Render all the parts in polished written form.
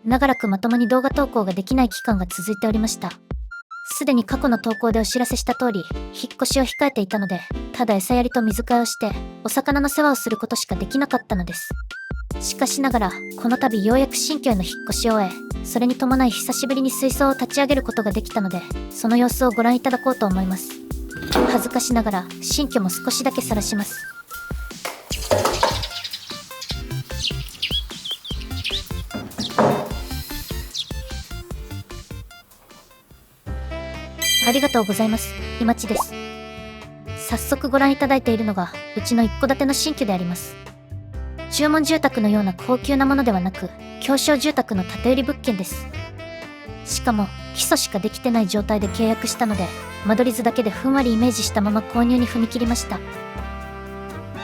長らくまともに動画投稿ができない期間が続いておりました。すでに過去の投稿でお知らせした通り、引っ越しを控えていたので、ただ餌やりと水替えをして、お魚の世話をすることしかできなかったのです。しかしながら、この度ようやく新居への引っ越しを終え、それに伴い久しぶりに水槽を立ち上げることができたので、その様子をご覧いただこうと思います。恥ずかしながら、新居も少しだけ晒します。ありがとうございます。いまちです。早速ご覧いただいているのが、うちの一戸建ての新居であります。注文住宅のような高級なものではなく、狭小住宅の建て売り物件です。しかも、基礎しかできてない状態で契約したので、間取り図だけでふんわりイメージしたまま購入に踏み切りました。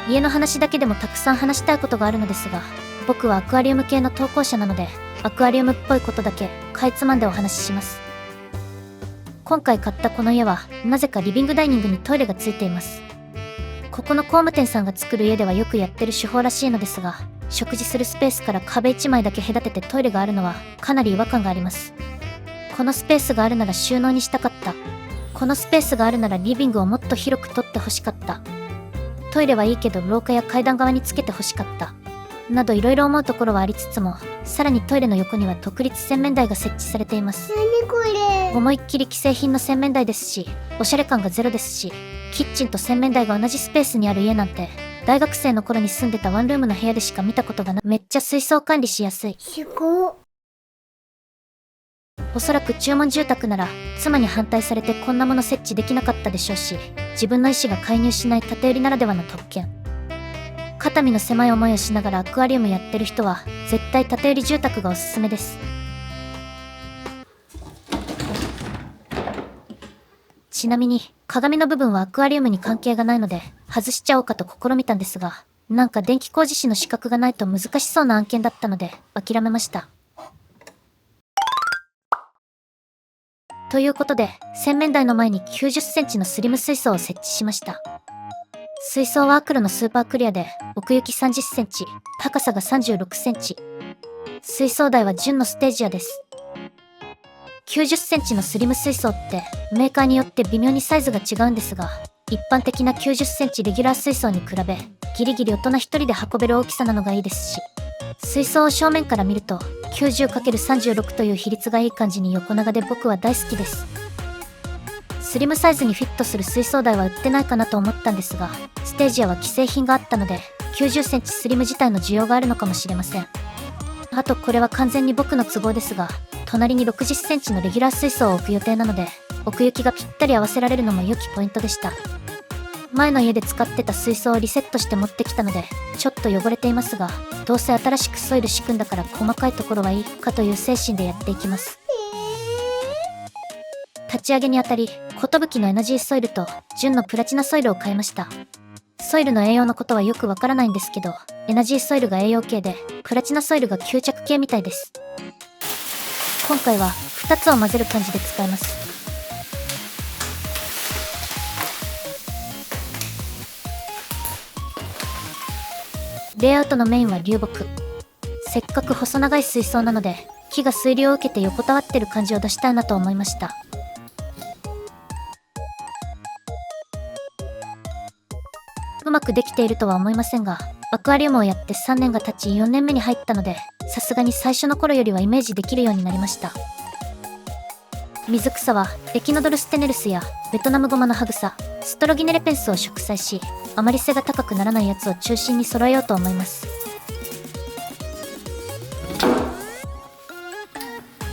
家の話だけでもたくさん話したいことがあるのですが、僕はアクアリウム系の投稿者なので、アクアリウムっぽいことだけかいつまんでお話しします。今回買ったこの家は、なぜかリビングダイニングにトイレがついています。ここの工務店さんが作る家ではよくやってる手法らしいのですが、食事するスペースから壁1枚だけ隔ててトイレがあるのはかなり違和感があります。このスペースがあるなら収納にしたかった。このスペースがあるならリビングをもっと広く取ってほしかった。トイレはいいけど廊下や階段側につけてほしかった。などいろいろ思うところはありつつも、さらにトイレの横には独立洗面台が設置されています。何これ。思いっきり既製品の洗面台ですし、おしゃれ感がゼロですし、キッチンと洗面台が同じスペースにある家なんて、大学生の頃に住んでたワンルームの部屋でしか見たことがない。めっちゃ水槽管理しやすい。すごっ。おそらく注文住宅なら、妻に反対されてこんなもの設置できなかったでしょうし、自分の意思が介入しない建て売りならではの特権。肩身の狭い思いをしながらアクアリウムやってる人は、絶対建て売り住宅がおすすめです。ちなみに、鏡の部分はアクアリウムに関係がないので、外しちゃおうかと試みたんですが、なんか電気工事士の資格がないと難しそうな案件だったので、諦めました。ということで、洗面台の前に90センチのスリム水槽を設置しました。水槽はアクロのスーパークリアで、奥行き30センチ、高さが36センチ。水槽台は純のステージアです。90センチのスリム水槽ってメーカーによって微妙にサイズが違うんですが、一般的な90センチレギュラー水槽に比べ、ギリギリ大人一人で運べる大きさなのがいいですし、水槽を正面から見ると 90×36 という比率がいい感じに横長で僕は大好きです。スリムサイズにフィットする水槽台は売ってないかなと思ったんですが、ステージアは既製品があったので、90センチスリム自体の需要があるのかもしれません。あとこれは完全に僕の都合ですが、隣に60センチのレギュラー水槽を置く予定なので、奥行きがぴったり合わせられるのも良きポイントでした。前の家で使ってた水槽をリセットして持ってきたので、ちょっと汚れていますが、どうせ新しくソイル敷くんだから細かいところはいいかという精神でやっていきます。立ち上げにあたり、寿のエナジーソイルと純のプラチナソイルを買いました。ソイルの栄養のことはよくわからないんですけど、エナジーソイルが栄養系で、プラチナソイルが吸着系みたいです。今回は2つを混ぜる感じで使います。レイアウトのメインは流木。せっかく細長い水槽なので、木が水流を受けて横たわってる感じを出したいなと思いました。うまくできているとは思いませんが、アクアリウムをやって3年が経ち4年目に入ったので、さすがに最初の頃よりはイメージできるようになりました。水草はエキノドルステネルスやベトナムゴマのハグサ、ストロギネレペンスを植栽し、あまり背が高くならないやつを中心に揃えようと思います。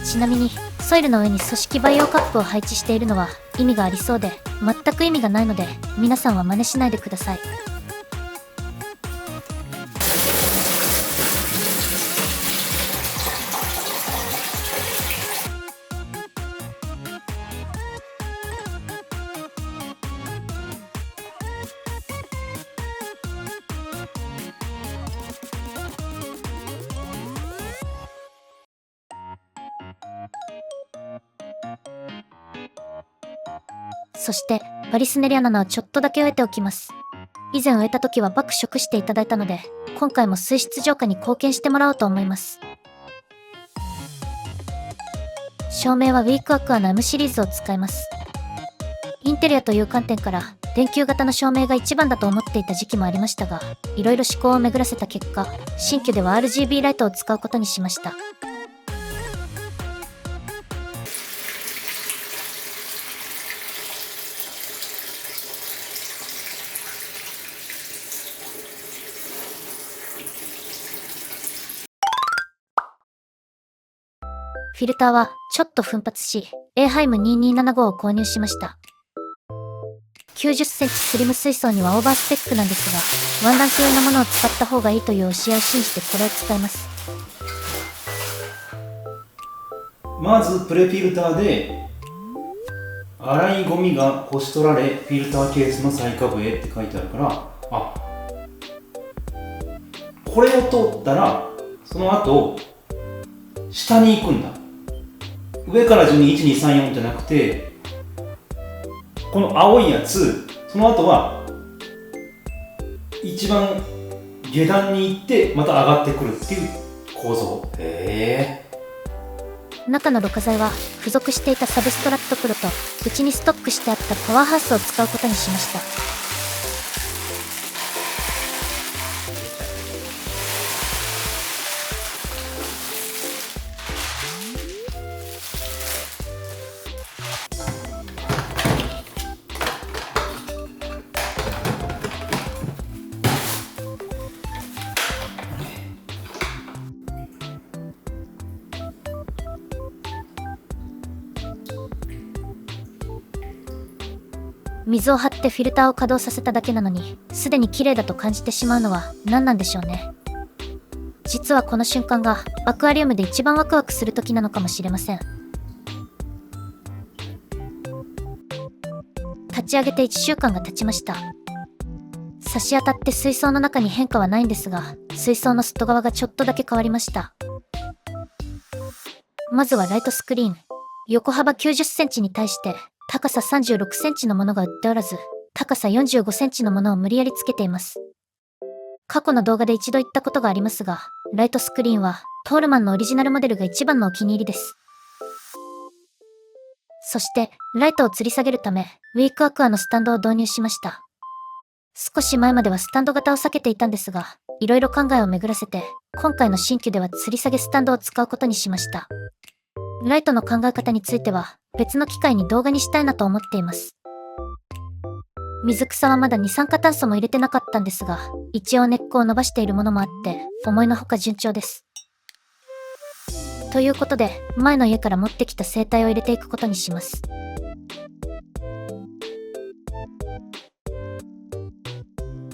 ちなみにソイルの上に組織培養カップを配置しているのは意味がありそうで、全く意味がないので皆さんは真似しないでください。そしてバリスネリアナのはちょっとだけ植えておきます。以前植えた時は爆食していただいたので、今回も水質浄化に貢献してもらおうと思います。照明はウィークアクアの M シリーズを使います。インテリアという観点から電球型の照明が一番だと思っていた時期もありましたが、いろいろ思考を巡らせた結果、新居では RGB ライトを使うことにしました。フィルターはちょっと奮発し、AHEIM2275 を購入しました。90センチスリム水槽にはオーバースペックなんですが、ワンランク上のものを使った方がいいという教えを信じてこれを使います。まずプレフィルターで洗いゴミがこし取られフィルターケースの最下部へって書いてあるから、あ、これを通ったらその後下に行くんだ。上から順に1234じゃなくて、この青いやつ、その後は一番下段に行ってまた上がってくるっていう構造。中のろ過剤は付属していたサブストラットプロとうちにストックしてあったパワーハウスを使うことにしました。水を張ってフィルターを稼働させただけなのに、すでに綺麗だと感じてしまうのは何なんでしょうね。実はこの瞬間がアクアリウムで一番ワクワクする時なのかもしれません。立ち上げて1週間が経ちました。差し当たって水槽の中に変化はないんですが、水槽の外側がちょっとだけ変わりました。まずはライトスクリーン。横幅90センチに対して高さ36センチのものが売っておらず、高さ45センチのものを無理やりつけています。過去の動画で一度言ったことがありますが、ライトスクリーンはトールマンのオリジナルモデルが一番のお気に入りです。そして、ライトを吊り下げるため、ウィークアクアのスタンドを導入しました。少し前まではスタンド型を避けていたんですが、いろいろ考えを巡らせて、今回の新居では吊り下げスタンドを使うことにしました。ライトの考え方については、別の機会に動画にしたいなと思っています。水草はまだ二酸化炭素も入れてなかったんですが、一応根っこを伸ばしているものもあって、思いのほか順調です。ということで、前の家から持ってきた生態を入れていくことにします。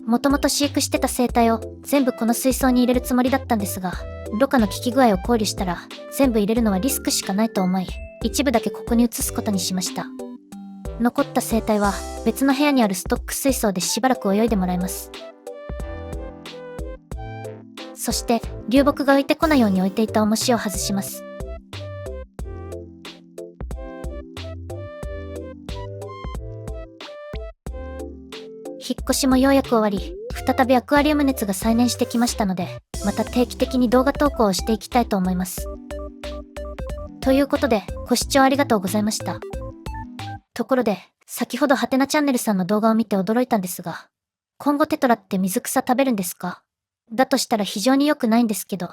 もともと飼育してた生態を全部この水槽に入れるつもりだったんですが、ろ過の効き具合を考慮したら、全部入れるのはリスクしかないと思い、一部だけここに移すことにしました。残った生態は別の部屋にあるストック水槽でしばらく泳いでもらいます。そして流木が浮いてこないように置いていた重しを外します。引っ越しもようやく終わり、再びアクアリウム熱が再燃してきましたので、また定期的に動画投稿をしていきたいと思います。ということで、ご視聴ありがとうございました。ところで、先ほどハテナチャンネルさんの動画を見て驚いたんですが、今後テトラって水草食べるんですか？だとしたら非常に良くないんですけど。